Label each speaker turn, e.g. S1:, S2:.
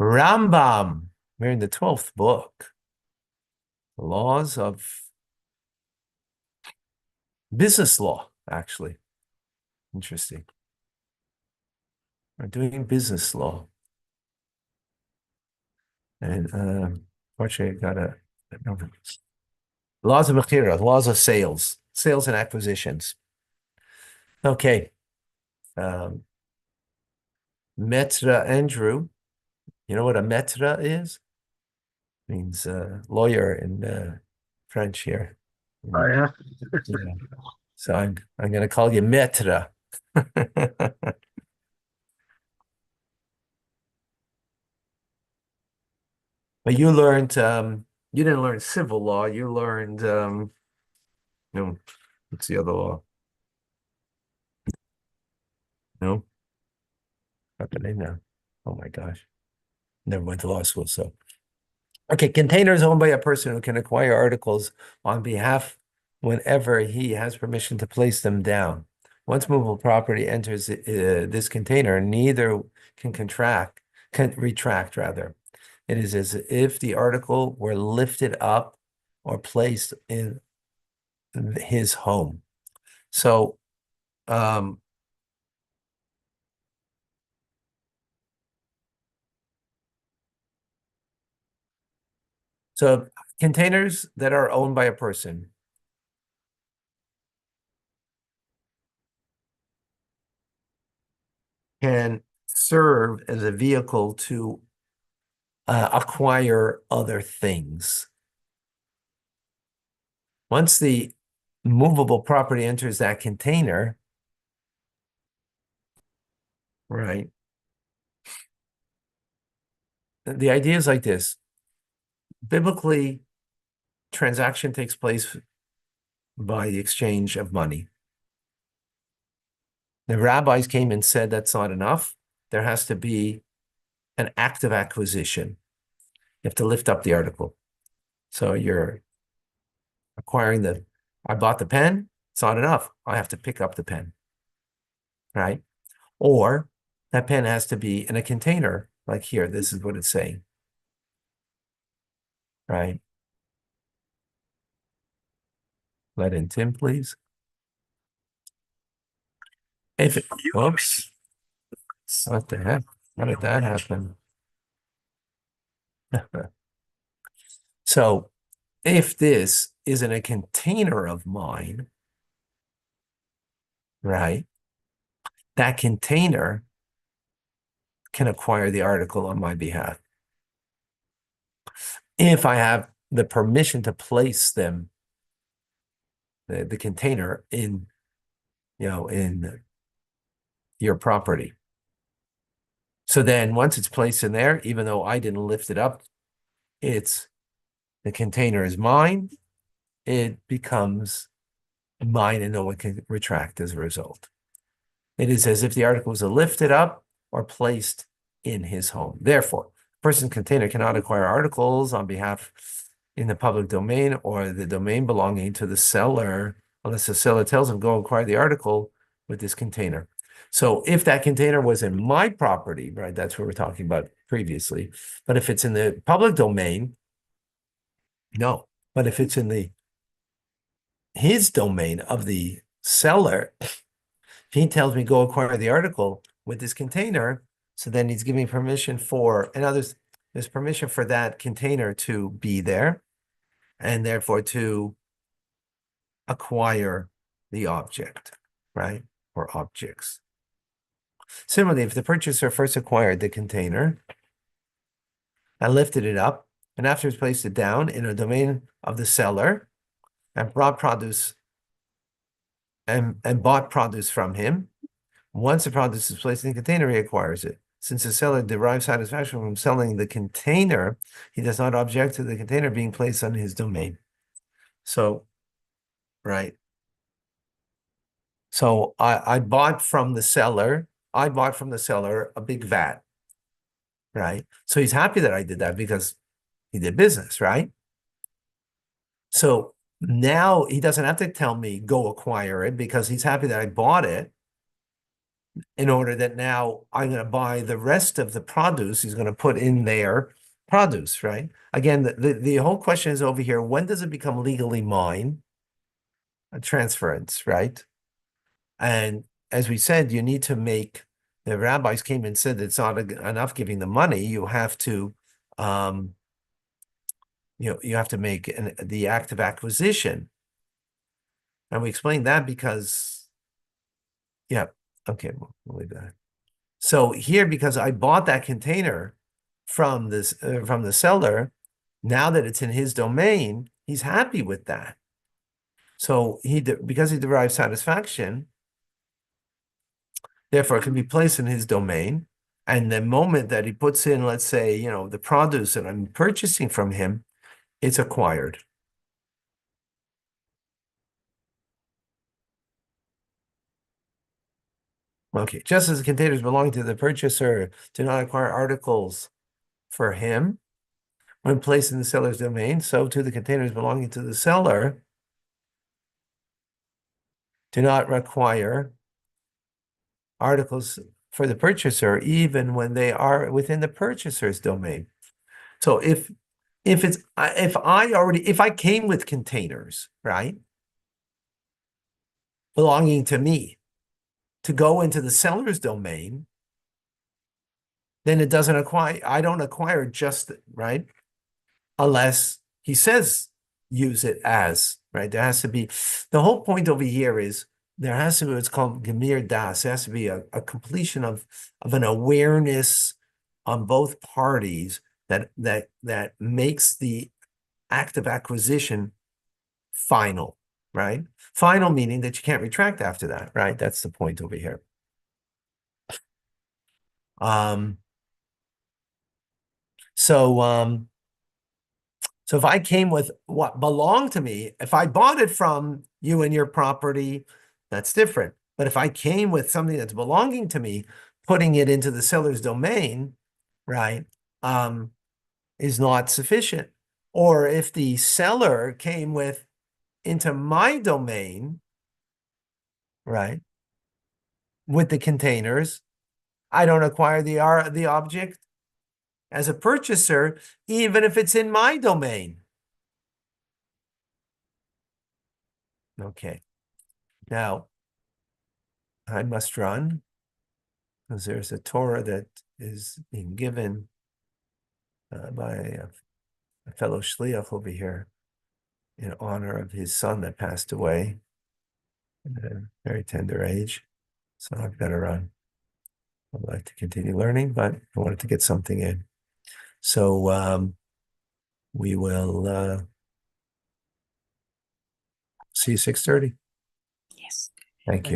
S1: Rambam. We're in the 12th book. Laws of business law, actually. Interesting. We're doing business law. And fortunately, I got a laws of mechira, laws of sales and acquisitions. Okay. Metra Andrew. You know what a metra is? It means lawyer in French here.
S2: Oh yeah.
S1: Yeah. So I'm going to call you metra. But you didn't learn civil law, you learned no, what's the other law? No, not the name now. Oh my gosh. Never went to law school, so okay, container is owned by a person who can acquire articles on behalf whenever he has permission to place them down. Once movable property enters this container, neither can retract rather. It is as if the article were lifted up or placed in his home. So, um, so containers that are owned by a person can serve as a vehicle to acquire other things. Once the movable property enters that container, right? The idea is like this. Biblically, transaction takes place by the exchange of money. The rabbis came and said that's not enough. There has to be an active acquisition. You have to lift up the article. So you're acquiring I bought the pen. It's not enough. I have to pick up the pen, right? Or that pen has to be in a container, like here. This is what it's saying, right? Let in Tim, please. If it, whoops, what the heck? How did that happen? So if this is in a container of mine, right, that container can acquire the article on my behalf. If I have the permission to place them, the container in, in your property. So then once it's placed in there, even though I didn't lift it up, the container is mine. It becomes mine and no one can retract as a result. It is as if the articles are lifted up or placed in his home. Therefore, a person's container cannot acquire articles on behalf in the public domain or the domain belonging to the seller unless the seller tells him, go acquire the article with this container. So if that container was in my property, right, that's what we're talking about previously. But if it's in the public domain, no. But if it's in his domain of the seller, if he tells me go acquire the article with this container, so then he's giving permission and there's permission for that container to be there and therefore to acquire the object, right? Or objects. Similarly, if the purchaser first acquired the container and lifted it up, and afterwards placed it down in a domain of the seller and brought produce and bought produce from him, once the produce is placed in the container, he acquires it. Since the seller derives satisfaction from selling the container, he does not object to the container being placed on his domain. So, right. So I bought from the seller a big vat, right? So he's happy that I did that because he did business, right? So now he doesn't have to tell me go acquire it because he's happy that I bought it. in order that now I'm going to buy the rest of the produce he's going to put in their produce, right? Again, the whole question is over here, when does it become legally mine? A transference, right? And as we said, you need to make, the rabbis came and said it's not enough giving the money. You have to, you have to make the act of acquisition. And we explained that because, yeah, okay, we'll leave that. So here, because I bought that container from the seller, now that it's in his domain, he's happy with that. So because he derives satisfaction, therefore it can be placed in his domain. And the moment that he puts in, let's say, the produce that I'm purchasing from him, it's acquired. Okay, just as the containers belonging to the purchaser do not acquire articles for him when placed in the seller's domain, so too the containers belonging to the seller do not require articles for the purchaser, even when they are within the purchaser's domain. So if I came with containers, right, belonging to me to go into the seller's domain, then it doesn't acquire, I don't acquire just, right, unless he says use it as, right? There has to be, the whole point over here is there has to be what's called Gemir Das. There has to be a completion of an awareness on both parties that makes the act of acquisition final, right? Final meaning that you can't retract after that, right? That's the point over here. So if I came with what belonged to me, if I bought it from you and your property, that's different. But if I came with something that's belonging to me, putting it into the seller's domain, right, is not sufficient. Or if the seller came with into my domain, right, with the containers, I don't acquire the object as a purchaser, even if it's in my domain. Okay. Now, I must run because there's a Torah that is being given by a fellow shliach over here in honor of his son that passed away at a very tender age. So I've got to run. I'd like to continue learning, but I wanted to get something in. So we will see you 6:30.
S2: Yes.
S1: Thank you.